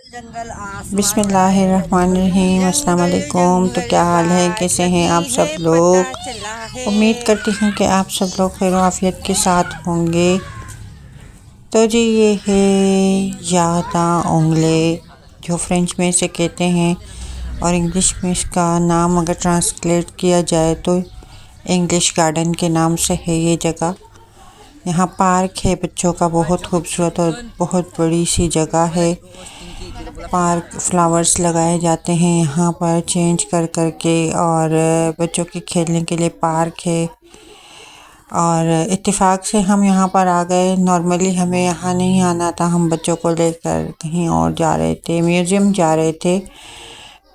बिस्मिल्लाहिर्रहमानिर्रहीम। अस्सलाम वालेकुम। तो क्या हाल है, कैसे हैं आप सब लोग। उम्मीद करती हूँ कि आप सब लोग खैर आफियत के साथ होंगे। तो जी ये है यादा ओंगले, जो फ्रेंच में इसे कहते हैं और इंग्लिश में इसका नाम अगर ट्रांसलेट किया जाए तो इंग्लिश गार्डन के नाम से है ये जगह। यहाँ पार्क है बच्चों का, बहुत खूबसूरत और बहुत बड़ी सी जगह है। पार्क फ्लावर्स लगाए जाते हैं यहाँ पर चेंज कर कर के, और बच्चों के खेलने के लिए पार्क है। और इत्तेफाक से हम यहाँ पर आ गए, नॉर्मली हमें यहाँ नहीं आना था। हम बच्चों को लेकर कहीं और जा रहे थे, म्यूज़ियम जा रहे थे।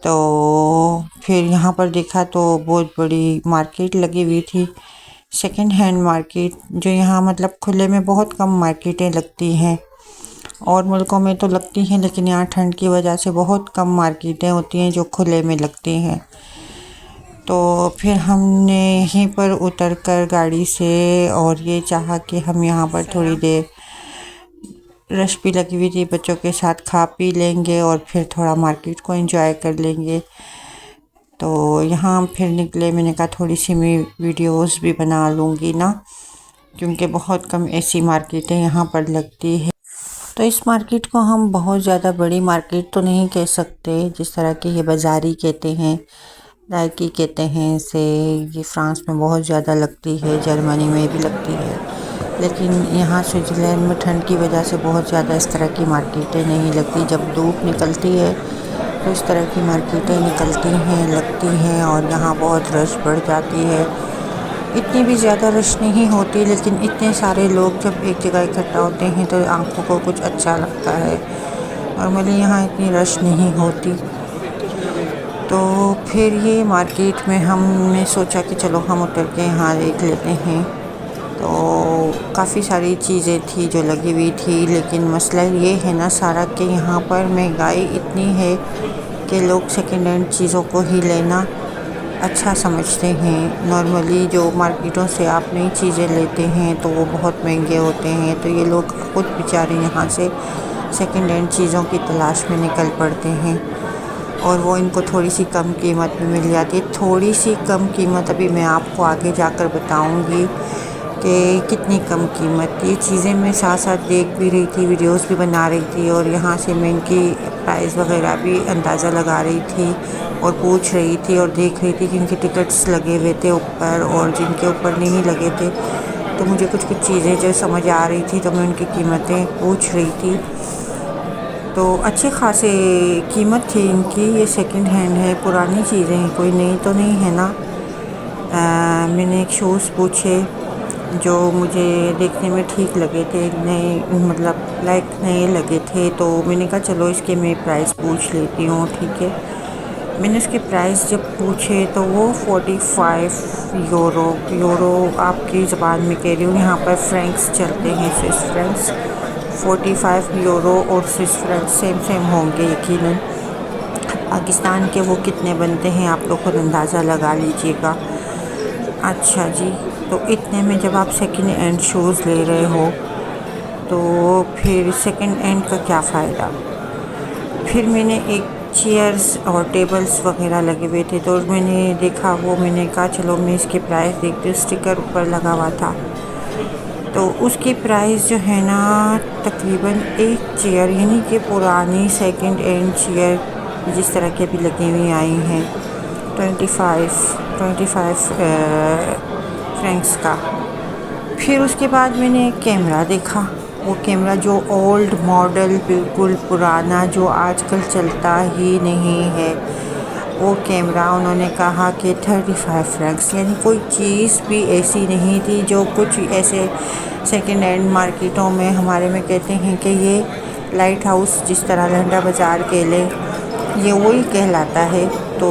तो फिर यहाँ पर देखा तो बहुत बड़ी मार्केट लगी हुई थी, सेकंड हैंड मार्केट, जो यहाँ मतलब खुले में बहुत कम मार्केटें लगती हैं। और मुल्कों में तो लगती हैं, लेकिन यहाँ ठंड की वजह से बहुत कम मार्केटें होती हैं जो खुले में लगती हैं। तो फिर हमने यहीं पर उतर कर गाड़ी से और ये चाहा कि हम यहाँ पर थोड़ी देर, रश भी लगी हुई थी, बच्चों के साथ खा पी लेंगे और फिर थोड़ा मार्केट को एंजॉय कर लेंगे। तो यहाँ हम फिर निकले। मैंने कहा थोड़ी सी मैं वीडियोस भी बना लूँगी ना, क्योंकि बहुत कम ऐसी मार्केटें यहाँ पर लगती है। तो इस मार्केट को हम बहुत ज़्यादा बड़ी मार्केट तो नहीं कह सकते, जिस तरह की ये बाज़ारी कहते हैं, लाइकी कहते हैं इसे। ये फ्रांस में बहुत ज़्यादा लगती है, जर्मनी में भी लगती है, लेकिन यहाँ स्विट्ज़रलैंड में ठंड की वजह से बहुत ज़्यादा इस तरह की मार्केटें नहीं लगती। जब धूप निकलती है तो इस तरह की मार्केटें निकलती हैं, लगती हैं, और यहाँ बहुत रश बढ़ जाती है। इतनी भी ज़्यादा रश नहीं होती, लेकिन इतने सारे लोग जब एक जगह इकट्ठा होते हैं तो आंखों को कुछ अच्छा लगता है। नॉर्मली यहाँ इतनी रश नहीं होती। तो फिर ये मार्केट में हमने सोचा कि चलो हम उतर के यहाँ देख लेते हैं। तो काफ़ी सारी चीज़ें थी जो लगी हुई थी, लेकिन मसला ये है ना सारा कि यहाँ पर महंगाई इतनी है कि लोग सेकेंड हैंड चीज़ों को ही लेना अच्छा समझते हैं। नॉर्मली जो मार्केटों से आप नई चीज़ें लेते हैं तो वो बहुत महंगे होते हैं, तो ये लोग खुद बेचारे यहाँ से सेकेंड हैंड चीज़ों की तलाश में निकल पड़ते हैं, और वो इनको थोड़ी सी कम कीमत में मिल जाती है। थोड़ी सी कम कीमत अभी मैं आपको आगे जाकर बताऊंगी कि कितनी कम कीमत। ये चीज़ें मैं साथ साथ देख भी रही थी, वीडियोस भी बना रही थी, और यहाँ से मैं इनकी प्राइस वगैरह भी अंदाज़ा लगा रही थी और पूछ रही थी और देख रही थी, क्योंकि टिकट्स लगे हुए थे ऊपर, और जिनके ऊपर नहीं लगे थे तो मुझे कुछ कुछ चीज़ें जो समझ आ रही थी तो मैं उनकी कीमतें पूछ रही थी। तो अच्छे खासे कीमत थी इनकी। ये सेकंड हैंड है, पुरानी चीज़ें हैं, कोई नई तो नहीं है ना। मैंने एक शूज़ पूछे जो मुझे देखने में ठीक लगे थे, नए मतलब लाइक नए लगे थे। तो मैंने कहा चलो इसके मैं प्राइस पूछ लेती हूँ, ठीक है। मैंने उसके प्राइस जब पूछे तो वो 45 यूरो आपकी ज़बान में कह रही हूँ, यहाँ पर फ्रैंक्स चलते हैं, स्विस फ्रैंक्स। 45 यूरो और स्विस फ्रैंक्स सेम होंगे यकीनन। पाकिस्तान के वो कितने बनते हैं आप लोग खुद अंदाज़ा लगा लीजिएगा। अच्छा जी, तो इतने में जब आप सेकंड हैंड शूज़ ले रहे हो तो फिर सेकंड हैंड का क्या फ़ायदा। फिर मैंने एक चेयर्स और टेबल्स वगैरह लगे हुए थे, तो मैंने देखा वो, मैंने कहा चलो मैं इसके प्राइस देखती हूँ। स्टिकर ऊपर लगा हुआ था, तो उसकी प्राइस जो है ना तकरीबन एक चेयर, यानी कि पुरानी सेकंड हैंड चेयर जिस तरह की अभी लगी हुई आई हैं, 25 फ्रैंक्स का। फिर उसके बाद मैंने एक कैमरा देखा, वो कैमरा जो ओल्ड मॉडल, बिल्कुल पुराना, जो आजकल चलता ही नहीं है, वो कैमरा उन्होंने कहा कि 35 फ्रैंक्स। यानी कोई चीज़ भी ऐसी नहीं थी जो कुछ ऐसे सेकंड हैंड मार्केटों में हमारे में कहते हैं कि ये लाइट हाउस, जिस तरह लहंगा बाज़ार के ले, ये वही कहलाता है। तो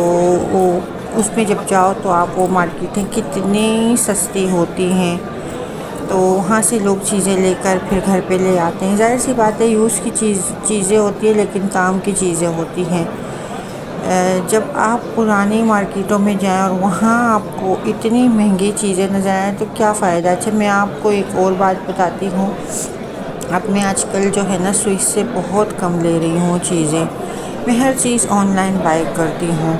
वो उसमें जब जाओ तो आप वो मार्केटें कितनी सस्ती होती हैं, तो वहाँ से लोग चीज़ें लेकर फिर घर पे ले आते हैं। ज़ाहिर सी बात है यूज़ की चीज़ें होती है, लेकिन काम की चीज़ें होती हैं। जब आप पुरानी मार्केटों में जाएं और वहाँ आपको इतनी महंगी चीज़ें नज़र आएँ तो क्या फ़ायदा। अच्छा, मैं आपको एक और बात बताती हूँ अब मैं आजकल जो है ना स्विच से बहुत कम ले रही हूँ चीज़ें। मैं हर चीज़ ऑनलाइन बाय करती हूँ,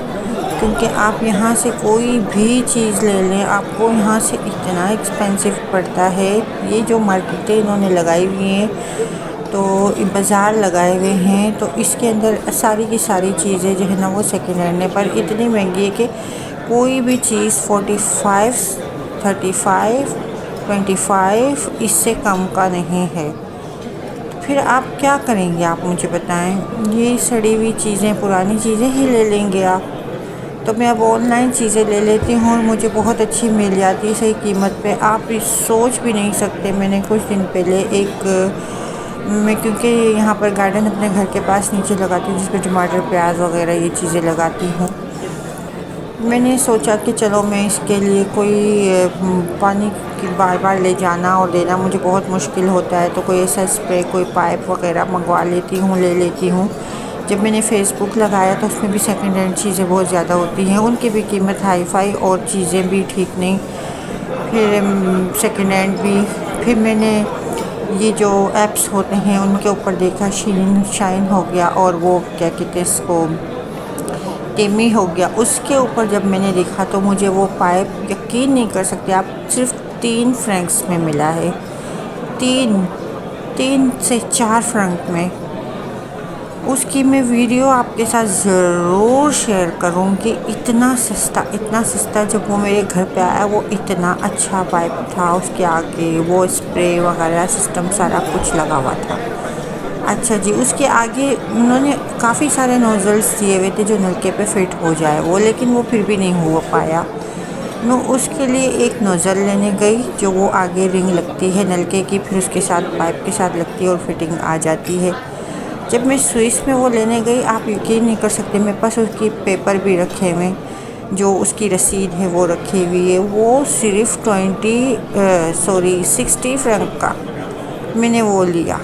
क्योंकि आप यहाँ से कोई भी चीज़ ले लें आपको यहाँ से इतना एक्सपेंसिव पड़ता है। ये जो मार्केटें इन्होंने लगाई हुई हैं, तो बाज़ार लगाए हुए हैं, तो इसके अंदर सारी की सारी चीज़ें जो है ना वो सेकेंड हैंड है, पर इतनी महंगी है कि कोई भी चीज़ 45, 35, 25 इससे कम का नहीं है। फिर आप क्या करेंगे, आप मुझे बताएं। ये सड़ी हुई चीज़ें, पुरानी चीज़ें ही ले लेंगे आप। तो मैं अब ऑनलाइन चीज़ें ले लेती हूँ और मुझे बहुत अच्छी मिल जाती है सही कीमत पे। आप सोच भी नहीं सकते, मैंने कुछ दिन पहले मैं क्योंकि यहाँ पर गार्डन अपने घर के पास नीचे लगाती हूँ, जिसमें टमाटर, प्याज वगैरह ये चीज़ें लगाती हूँ। मैंने सोचा कि चलो मैं इसके लिए कोई पानी की बार बार ले जाना और देना मुझे बहुत मुश्किल होता है, तो कोई ऐसा स्प्रे, कोई पाइप वगैरह मंगवा लेती हूँ, ले लेती हूँ। जब मैंने फ़ेसबुक लगाया तो उसमें भी सेकंड हैंड चीज़ें बहुत ज़्यादा होती हैं, उनकी भी कीमत हाई फाई और चीज़ें भी ठीक नहीं। फिर सेकंड हैंड भी, फिर मैंने ये जो ऐप्स होते हैं उनके ऊपर देखा, शाइन हो गया और वो क्या कहते हैं इसको, टेमी हो गया। उसके ऊपर जब मैंने देखा तो मुझे वो पाइप, यकीन नहीं कर सकते आप, सिर्फ 3 फ्रैंक्स में मिला है। 3 से 4 फ्रैंक में। उसकी मैं वीडियो आपके साथ ज़रूर शेयर करूँगी। इतना सस्ता जब वो मेरे घर पे आया, वो इतना अच्छा पाइप था। उसके आगे वो स्प्रे वगैरह सिस्टम सारा कुछ लगा हुआ था। अच्छा जी, उसके आगे उन्होंने काफ़ी सारे नोज़ल्स दिए हुए थे जो नलके पे फिट हो जाए वो, लेकिन वो फिर भी नहीं हो पाया। मैं उसके लिए एक नोज़ल लेने गई, जो वो आगे रिंग लगती है नलके की, फिर उसके साथ पाइप के साथ लगती है और फिटिंग आ जाती है। जब मैं स्विस में वो लेने गई, आप यकीन नहीं कर सकते, मेरे पास उसकी पेपर भी रखे हुए, जो उसकी रसीद है वो रखी हुई है। वो सिर्फ 60 फ्रैंक का मैंने वो लिया।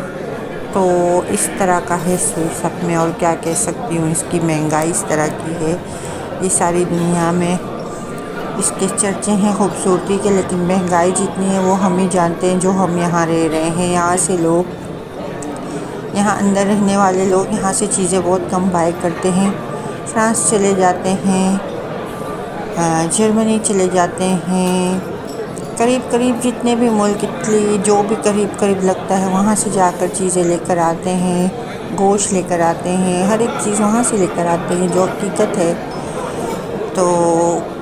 तो इस तरह का है स्विस अब में, और क्या कह सकती हूँ, इसकी महंगाई इस तरह की है। ये सारी दुनिया में इसके चर्चे हैं खूबसूरती के, लेकिन महंगाई जितनी है वो हम ही जानते हैं जो हम यहाँ रह रहे हैं। यहाँ से लोग, यहाँ अंदर रहने वाले लोग यहाँ से चीज़ें बहुत कम बाय करते हैं। फ्रांस चले जाते हैं, जर्मनी चले जाते हैं, करीब जितने भी मुल्क, इटली, जो भी करीब लगता है वहाँ से जाकर चीज़ें लेकर आते हैं। गोश्त लेकर आते हैं, हर एक चीज़ वहाँ से लेकर आते हैं, जो हकीकत है। तो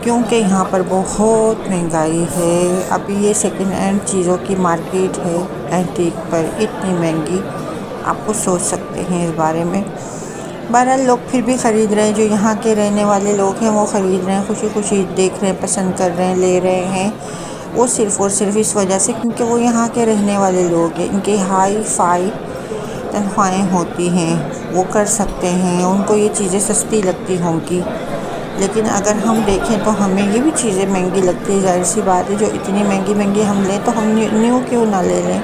क्योंकि यहाँ पर बहुत महंगाई है, अभी ये सेकंड हैंड चीज़ों की मार्केट है एंटीक पर इतनी महंगी, आपको सोच सकते हैं इस बारे में। बहरहाल लोग फिर भी ख़रीद रहे हैं, जो यहाँ के रहने वाले लोग हैं वो ख़रीद रहे हैं, खुशी देख रहे हैं, पसंद कर रहे हैं, ले रहे हैं। वो सिर्फ़ और सिर्फ इस वजह से क्योंकि वो यहाँ के रहने वाले लोग हैं, इनके हाई फाई तनख्वाहें होती हैं, वो कर सकते हैं, उनको ये चीज़ें सस्ती लगती होंगी। लेकिन अगर हम देखें तो हमें ये भी चीज़ें महंगी लगती है। ज़ाहिर सी बात है, जो इतनी महंगी हम लें तो हम न्यू क्यों ना ले लें।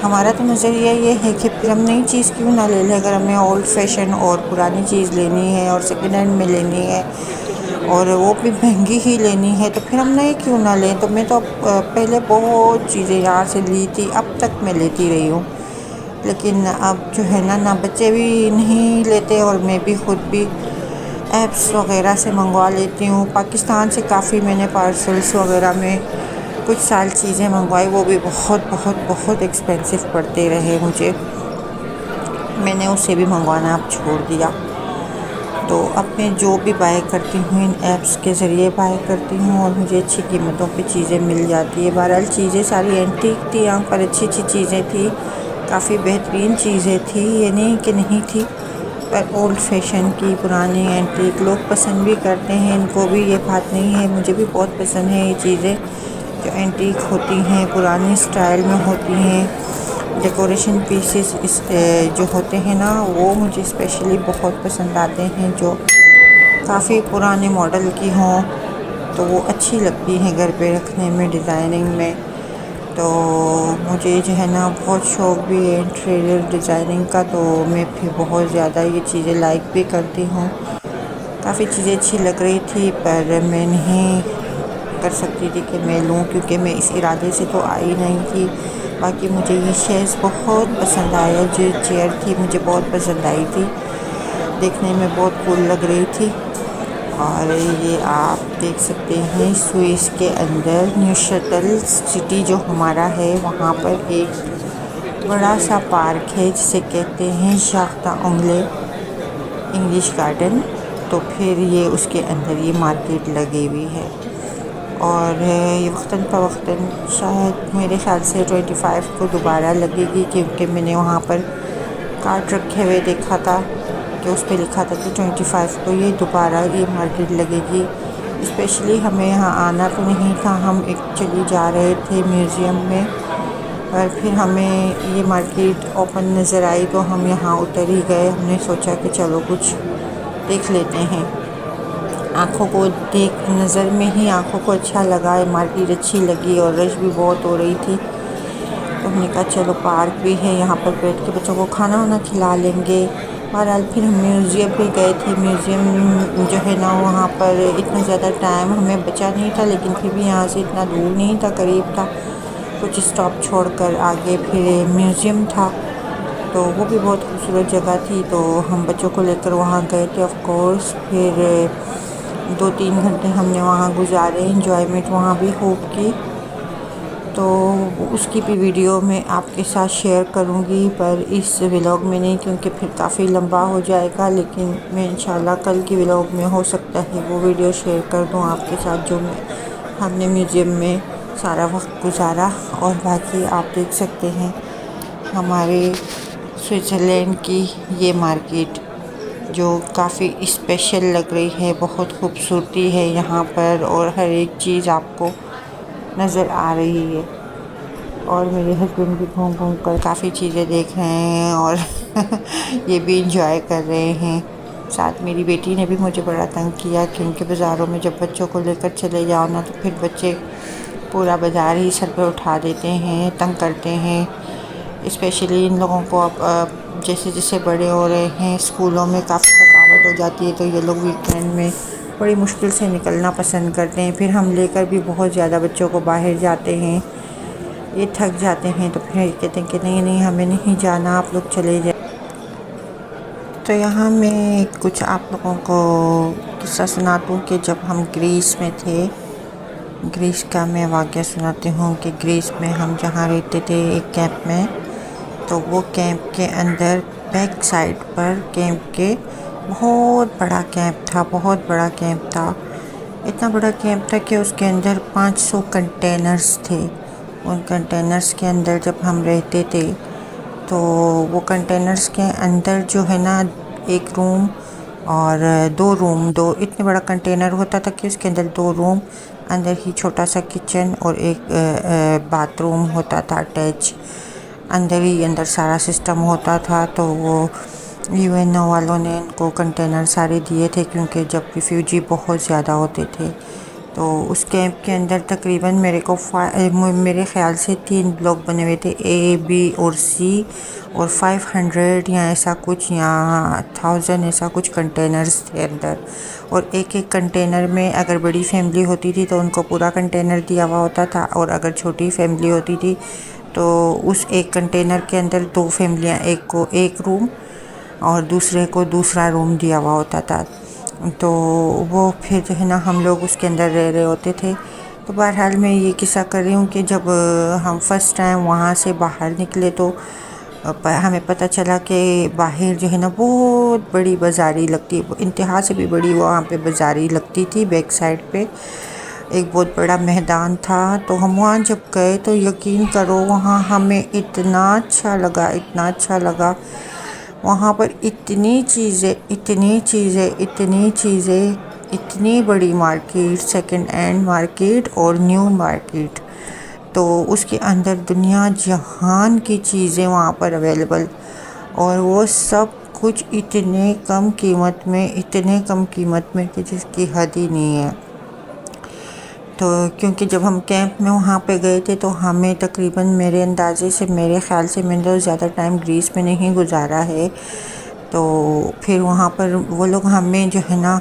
हमारा तो नज़रिया ये है कि फिर हम नई चीज़ क्यों ना ले लें। अगर हमें ओल्ड फैशन और पुरानी चीज़ लेनी है और सेकेंड हैंड में लेनी है और वो भी महंगी ही लेनी है, तो फिर हम नए क्यों ना लें। तो मैं तो पहले बहुत चीज़ें यहाँ से ली थी, अब तक मैं लेती रही हूँ, लेकिन अब जो है ना बच्चे भी नहीं लेते और मैं भी खुद भी ऐप्स वगैरह से मंगवा लेती हूँ। पाकिस्तान से काफ़ी मैंने पार्सल्स वगैरह में कुछ साल चीज़ें मंगवाई, वो भी बहुत एक्सपेंसिव पड़ते रहे मुझे। मैंने उसे भी मंगवाना अब छोड़ दिया। तो अब मैं जो भी बाय करती हूँ इन ऐप्स के ज़रिए बाय करती हूँ और मुझे अच्छी कीमतों पे चीज़ें मिल जाती है। बहरहाल चीज़ें सारी एंटीक थी, यहाँ पर अच्छी चीज़ें थी, काफ़ी बेहतरीन चीज़ें थी, ये नहीं कि नहीं थी, पर ओल्ड फैशन की पुरानी एंटीक लोग पसंद भी करते हैं। इनको भी ये बात नहीं है, मुझे भी बहुत पसंद है ये चीज़ें जो एंटीक होती हैं, पुरानी स्टाइल में होती हैं। डेकोरेशन पीसेस जो होते हैं ना, वो मुझे स्पेशली बहुत पसंद आते हैं, जो काफ़ी पुराने मॉडल की हों, तो वो अच्छी लगती हैं घर पे रखने में, डिज़ाइनिंग में। तो मुझे जो है ना बहुत शौक़ भी है इंटीरियर डिज़ाइनिंग का, तो मैं फिर बहुत ज़्यादा ये चीज़ें लाइक भी करती हूँ। काफ़ी चीज़ें अच्छी लग रही थी, पर मैं नहीं कर सकती थी कि मैं लूँ, क्योंकि मैं इस इरादे से तो आई नहीं थी। बाकी मुझे ये शेयर्स बहुत पसंद आया, जो चेयर थी मुझे बहुत पसंद आई थी, देखने में बहुत कूल लग रही थी। और ये आप देख सकते हैं स्विस के अंदर न्यूशटल सिटी जो हमारा है, वहाँ पर एक बड़ा सा पार्क है जिसे कहते हैं शाख्ता उंगले इंग्लिश गार्डन। तो फिर ये उसके अंदर ये मार्केट लगी हुई है और ये वक्तन फ़वक्तन शायद मेरे ख़्याल से 25 को दोबारा लगेगी, क्योंकि मैंने वहाँ पर कार्ड रखे हुए देखा था कि उस पर लिखा था कि 25 को ये दोबारा ये मार्केट लगेगी। स्पेशली हमें यहाँ आना तो नहीं था, हम एक्चुअली जा रहे थे म्यूज़ियम में, और फिर हमें ये मार्केट ओपन नज़र आई तो हम यहाँ उतर ही गए। हमने सोचा कि चलो कुछ देख लेते हैं, आँखों को देख नज़र में ही आँखों को अच्छा लगा, मार्केट अच्छी लगी और रश भी बहुत हो रही थी। तो हमने कहा चलो पार्क भी है, यहाँ पर बैठ के बच्चों को खाना वाना खिला लेंगे। बहरहाल फिर हम म्यूज़ियम भी गए थे। म्यूज़ियम जो है ना, वहाँ पर इतना ज़्यादा टाइम हमें बचा नहीं था, लेकिन फिर भी यहाँ से इतना दूर नहीं था, करीब था। कुछ स्टॉप छोड़कर आगे फिर म्यूज़ियम था, तो वो भी बहुत खूबसूरत जगह थी। तो हम बच्चों को लेकर वहाँ गए थे ऑफ कोर्स। फिर 2-3 घंटे हमने वहाँ गुजारे, एंजॉयमेंट वहाँ भी खूब की। तो उसकी भी वीडियो मैं आपके साथ शेयर करूँगी, पर इस व्लॉग में नहीं, क्योंकि फिर काफ़ी लंबा हो जाएगा। लेकिन मैं इंशाल्लाह कल की व्लॉग में हो सकता है वो वीडियो शेयर कर दूँ आपके साथ, जो हमने म्यूज़ियम में सारा वक्त गुजारा। और बाकी आप देख सकते हैं हमारे स्विट्ज़रलैंड की ये मार्केट जो काफ़ी स्पेशल लग रही है, बहुत खूबसूरती है यहाँ पर और हर एक चीज़ आपको नज़र आ रही है। और मेरे हस्बैंड भी घूम घूम कर काफ़ी चीज़ें देख रहे हैं और ये भी इंजॉय कर रहे हैं। साथ मेरी बेटी ने भी मुझे बड़ा तंग किया, क्योंकि बाज़ारों में जब बच्चों को लेकर चले जाओ ना, तो फिर बच्चे पूरा बाज़ार ही सर पे उठा देते हैं, तंग करते हैं। स्पेशली इन लोगों को अब जैसे जैसे बड़े हो रहे हैं, स्कूलों में काफ़ी थकावट हो जाती है, तो ये लोग वीकेंड में बड़ी मुश्किल से निकलना पसंद करते हैं। फिर हम लेकर भी बहुत ज़्यादा बच्चों को बाहर जाते हैं, ये थक जाते हैं, तो फिर कहते हैं कि नहीं नहीं हमें नहीं जाना, आप लोग चले जाए। तो यहाँ मैं कुछ आप लोगों को किस्सा सुनाती हूँ कि जब हम ग्रीस में थे, ग्रीस का मैं वाक़या सुनाती हूँ कि ग्रीस में हम जहाँ रहते थे एक कैंप में, तो वो कैंप के अंदर बैक साइड पर कैंप के बहुत बड़ा कैंप था, बहुत बड़ा कैंप था। इतना बड़ा कैंप था कि उसके अंदर 500 कंटेनर्स थे। उन कंटेनर्स के अंदर जब हम रहते थे, तो वो कंटेनर्स के अंदर जो है ना, एक रूम और 2 रूम, 2 इतने बड़ा कंटेनर होता था कि उसके अंदर 2 रूम, अंदर ही छोटा सा किचन और एक बाथरूम होता था अटैच, अंदर ही अंदर सारा सिस्टम होता था। तो वो यूएन वालों ने इनको कंटेनर सारे दिए थे, क्योंकि जब रिफ्यूजी बहुत ज़्यादा होते थे। तो उस कैंप के अंदर तकरीबन मेरे ख़्याल से 3 ब्लॉक बने हुए थे, ए, बी और सी, और 500 या ऐसा कुछ या 1000 ऐसा कुछ कंटेनर्स थे अंदर। और एक एक कंटेनर में अगर बड़ी फैमिली होती थी तो उनको पूरा कंटेनर दिया हुआ होता था, और अगर छोटी फैमिली होती थी तो उस एक कंटेनर के अंदर 2 फैमिलियाँ, एक को एक रूम और दूसरे को दूसरा रूम दिया हुआ होता था। तो वो फिर जो है ना, हम लोग उसके अंदर रह रहे होते थे। तो बहरहाल मैं ये किस्सा कर रही हूँ कि जब हम फ़र्स्ट टाइम वहाँ से बाहर निकले, तो हमें पता चला कि बाहर जो है ना बहुत बड़ी बाज़ारी लगती है, इंतहा से भी बड़ी वहाँ पे बाज़ारी लगती थी। बैक साइड पे एक बहुत बड़ा मैदान था। तो हम वहाँ जब गए तो यकीन करो, वहाँ हमें इतना अच्छा लगा, इतना अच्छा लगा। वहाँ पर इतनी चीज़ें, इतनी चीज़ें, इतनी चीज़ें, इतनी बड़ी मार्केट, सेकंड हैंड मार्केट और न्यू मार्केट। तो उसके अंदर दुनिया जहान की चीज़ें वहाँ पर अवेलेबल, और वो सब कुछ इतने कम कीमत में, इतने कम कीमत में कि जिसकी हद ही नहीं है। तो क्योंकि जब हम कैंप में वहाँ पे गए थे, तो हमें तकरीबन मेरे अंदाज़े से, मेरे ख़्याल से मैंने तो ज़्यादा टाइम ग्रीस में नहीं गुजारा है। तो फिर वहाँ पर वो लोग हमें जो है ना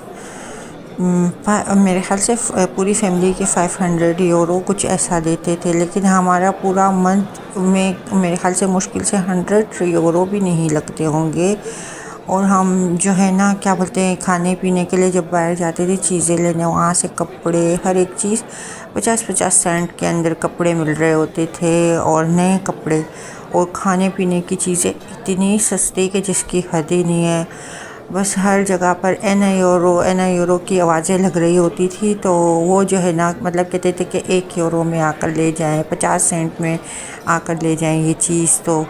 मेरे ख़्याल से पूरी फैमिली के 500 यूरो कुछ ऐसा देते थे, लेकिन हमारा पूरा मंथ में मेरे ख़्याल से मुश्किल से 100 यूरो भी नहीं लगते होंगे। और हम जो है ना क्या बोलते हैं, खाने पीने के लिए जब बाहर जाते थे चीज़ें लेने, वहाँ से कपड़े हर एक चीज़ 50-50 सेंट के अंदर कपड़े मिल रहे होते थे, और नए कपड़े। और खाने पीने की चीज़ें इतनी सस्ती कि जिसकी हद ही नहीं है। बस हर जगह पर एन यूरो की आवाज़ें लग रही होती थी, तो वो जो है ना मतलब कहते थे कि 1 यूरो में आकर ले जाएं, 50 सेंट में आकर ले जाएं ये चीज़। तो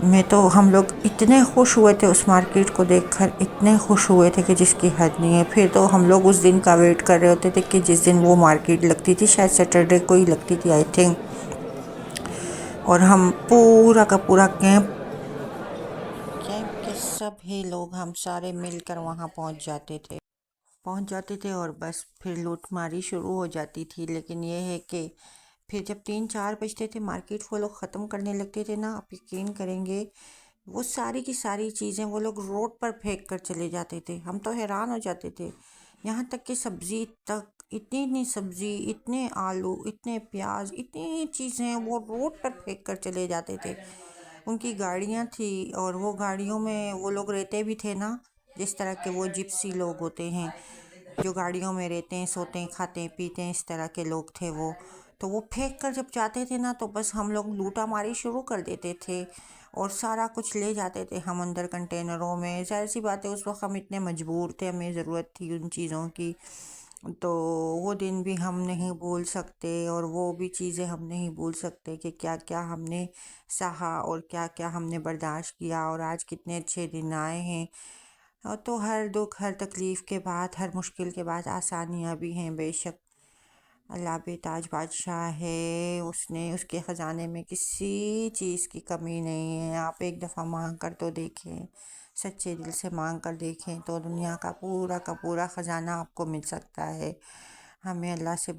मैं तो हम लोग इतने खुश हुए थे उस मार्केट को देखकर, इतने खुश हुए थे कि जिसकी हद नहीं है। फिर तो हम लोग उस दिन का वेट कर रहे होते थे कि जिस दिन वो मार्केट लगती थी, शायद सैटरडे को ही लगती थी आई थिंक। और हम पूरा का पूरा कैंप के सभी लोग हम सारे मिलकर वहाँ पहुँच जाते थे और बस फिर लूटमारी शुरू हो जाती थी। लेकिन ये है कि फिर जब 3-4 बजते थे मार्केट वो लोग ख़त्म करने लगते थे ना, आप यकीन करेंगे वो सारी की सारी चीज़ें वो लोग रोड पर फेंक कर चले जाते थे। हम तो हैरान हो जाते थे। यहाँ तक कि सब्ज़ी तक, इतनी इतनी सब्ज़ी, इतने आलू, इतने प्याज, इतनी चीज़ें वो रोड पर फेंक कर चले जाते थे। उनकी गाड़ियाँ थी और वो गाड़ियों में वो लोग रहते भी थे ना, जिस तरह के वो जिप्सी लोग होते हैं जो गाड़ियों में रहते हैं, सोते हैं, खाते हैं, पीते हैं, इस तरह के लोग थे वो। तो वो फेंक कर जब जाते थे ना, तो बस हम लोग लूटा मारी शुरू कर देते थे और सारा कुछ ले जाते थे हम अंदर कंटेनरों में। ज़ाहिर सी बात है उस वक्त हम इतने मजबूर थे, हमें ज़रूरत थी उन चीज़ों की। तो वो दिन भी हम नहीं भूल सकते और वो भी चीज़ें हम नहीं भूल सकते कि क्या क्या हमने सहा और क्या क्या हमने बर्दाश्त किया, और आज कितने अच्छे दिन आए हैं। और तो हर दुख, हर तकलीफ़ के बाद, हर मुश्किल के बाद आसानियाँ भी हैं बेशक। अल्लाह बेताज बादशाह है, उसने उसके ख़जाने में किसी चीज़ की कमी नहीं है। आप एक दफ़ा मांग कर तो देखें, सच्चे दिल से मांग कर देखें तो दुनिया का पूरा ख़जाना आपको मिल सकता है। हमें अल्लाह से